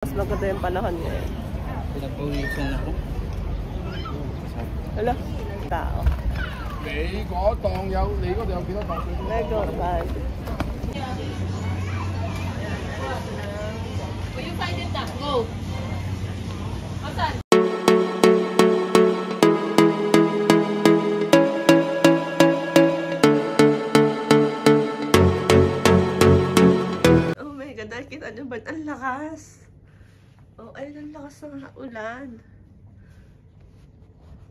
Mas maganda yung panahon ngayon. Pinapawisan ako. Hala, tao. 你嗰檔有，你嗰度有幾多檔？ Lego bag. Will you find it that? Go. Asan? Oh my God, nakikita niyo ba? Ang lakas. Oh, ayun, ang lakas ng ulan.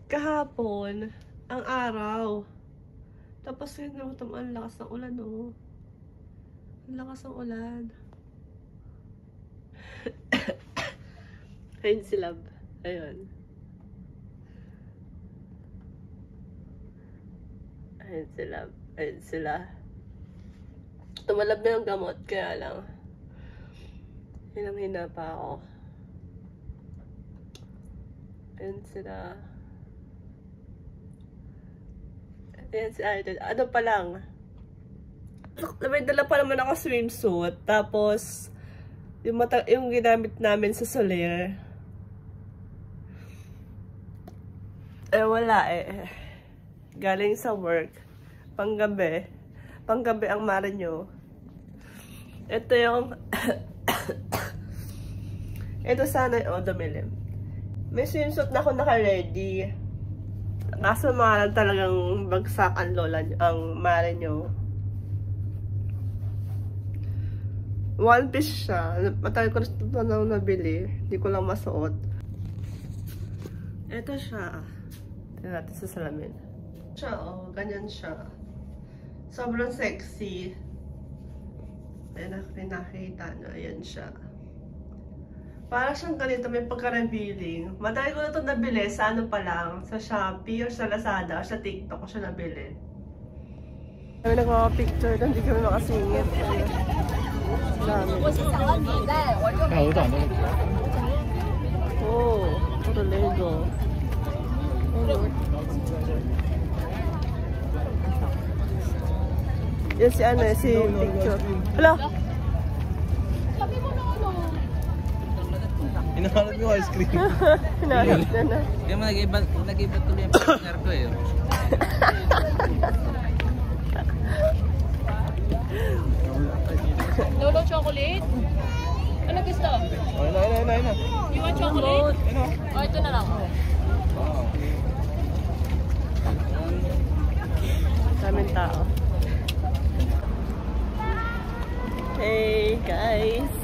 Kahapon, ang araw. Tapos ngayon, ang lakas ng ulan, oh. Ang lakas ng ulan. Ayun si Lab. Ayun. Ayun si Lab. Ayun sila. Tumalab na yung gamot, kaya lang. Hinang-hina pa ako. Ayun sila. Ayan si Idol. Ano pa lang? May dala pa naman ako swimsuit. Tapos, yung ginamit namin sa Soler. Eh, wala eh. Galing sa work. Panggabi. Panggabi ang mara nyo. Ito yung... Ito sana yung dumilim. May swimsuit na ako naka-ready. Kaso mga talagang bagsak ang lola nyo, ang mare nyo. One piece siya. Matagal ko na nabili. Hindi ko lang masuot. Ito siya. Tignan natin sa salamin. Siya, oh. Ganyan siya. Sobrang sexy. Ayan, pinakita nyo. Ayan siya. Para siyang ganito, may pagka-revealing. Madami ko na ito nabili sa ano pa lang, sa Shopee or sa Lazada or sa TikTok ko siya nabili. Kami nagmamapicture doon, hindi kami makasingit. Dami. Oh, puro Lego. Yan si ano, si picture. Hala! Hinahanap yung ice cream. Hinahanap na na. Kaya mo nag-iba tuloy yung partner ko eh. Lolo chocolate? Ano gusto? Ayun na. You want chocolate? Oh, ito na lang. Daming tao. Hey guys!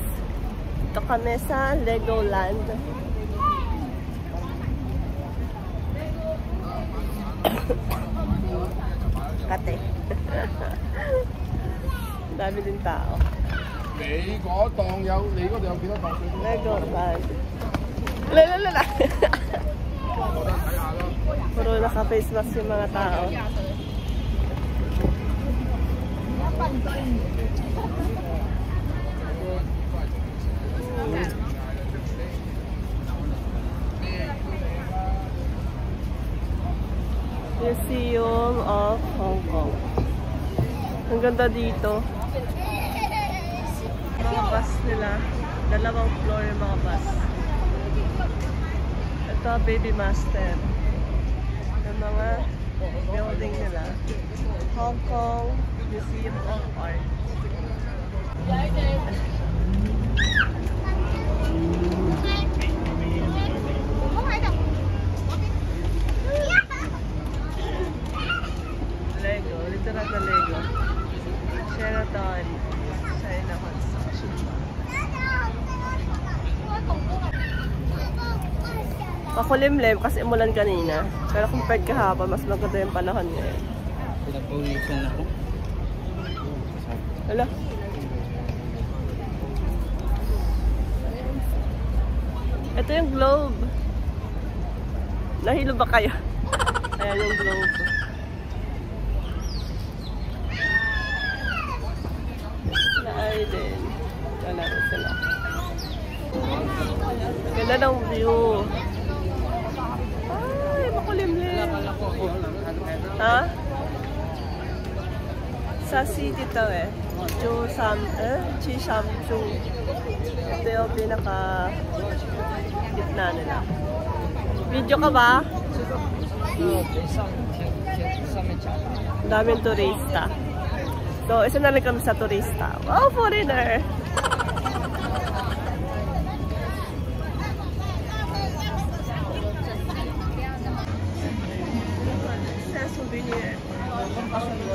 Ito kami sa Legoland. Kate. Dami din tao. 你嗰檔有，你嗰度有幾多檔？ Lego bag. Lala. Puro naka-face mask yung mga tao. Museum of Hong Kong. Ang ganda dito. Mga bus nila. Dalawang floor yung mga bus. Ito, Baby Master. Yung mga building nila. Hong Kong Museum of Art. Lego, literal na Lego. Sheraton, China Construction. Makulimlim kasi umulan kanina. Pero compared kahapon, mas maganda yung panahon ngayon. Pinapawisan ako. Hala. Ito yung globe. Nahilo ba kayo? Ayan yung globe. Ay din. Wala na sila. Ganda ng view. Ay, makulimlim. Ha? Sa city to eh. Chishamchu. Ito yung pinaka gitna nila. Video ka ba? Ang daming turista. So, isa na rin kami sa turista. Wow, foreigner! Sa souvenir.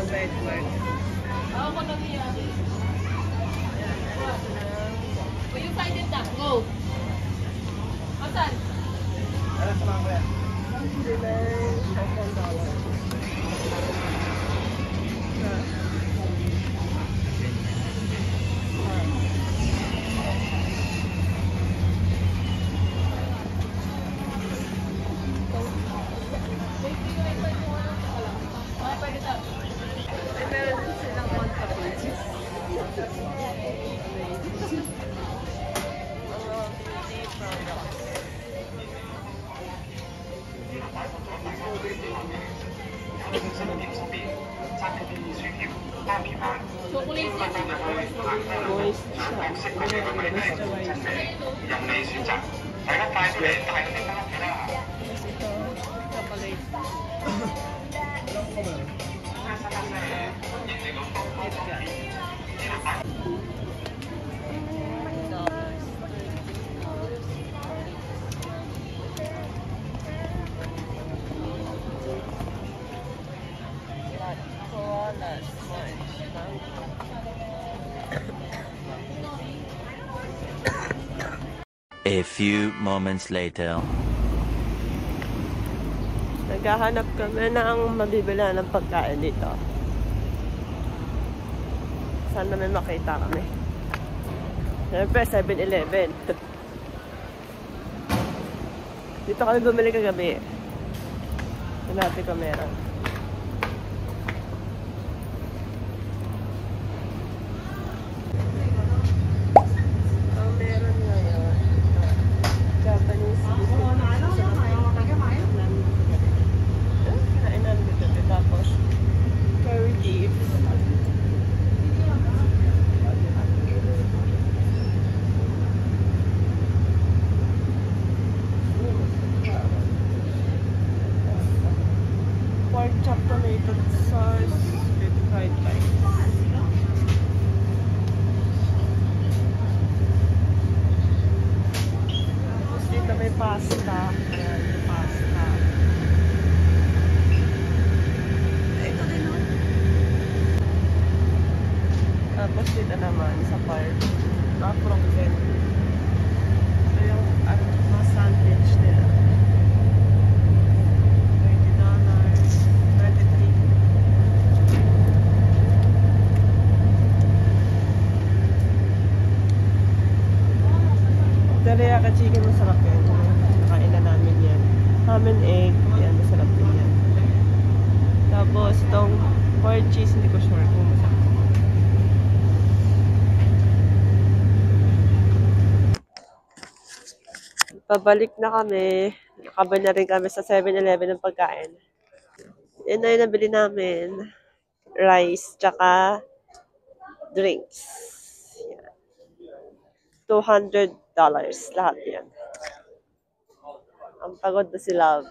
Red mark. Will you find it now? Go! Asan? Chocolate A few moments later. Naghahanap kami ng mabibila ng pagkain dito. Sana may makita kami. Siyempre, 7-Eleven. Dito kami bumili kagabi. Hanapin ko meron. Pork chop tomato sauce with fried rice. Tapos dito may pasta. Ayan, may pasta. Ito din o. Tapos dito naman sa park. Frozen. Ito yung mga sandwich nila. Teriyaki chicken, masarap yan. Kain na namin yan. Ramen egg, yan, masarap din yan. Tapos, itong pork cheese, hindi ko sure kung masarap. Pabalik na kami. Nakabay na rin kami sa 7-Eleven ng pagkain. Yan na yung nabili namin. Rice, tsaka drinks. Yan. $200 lahat yan. Ang pagod na si Love.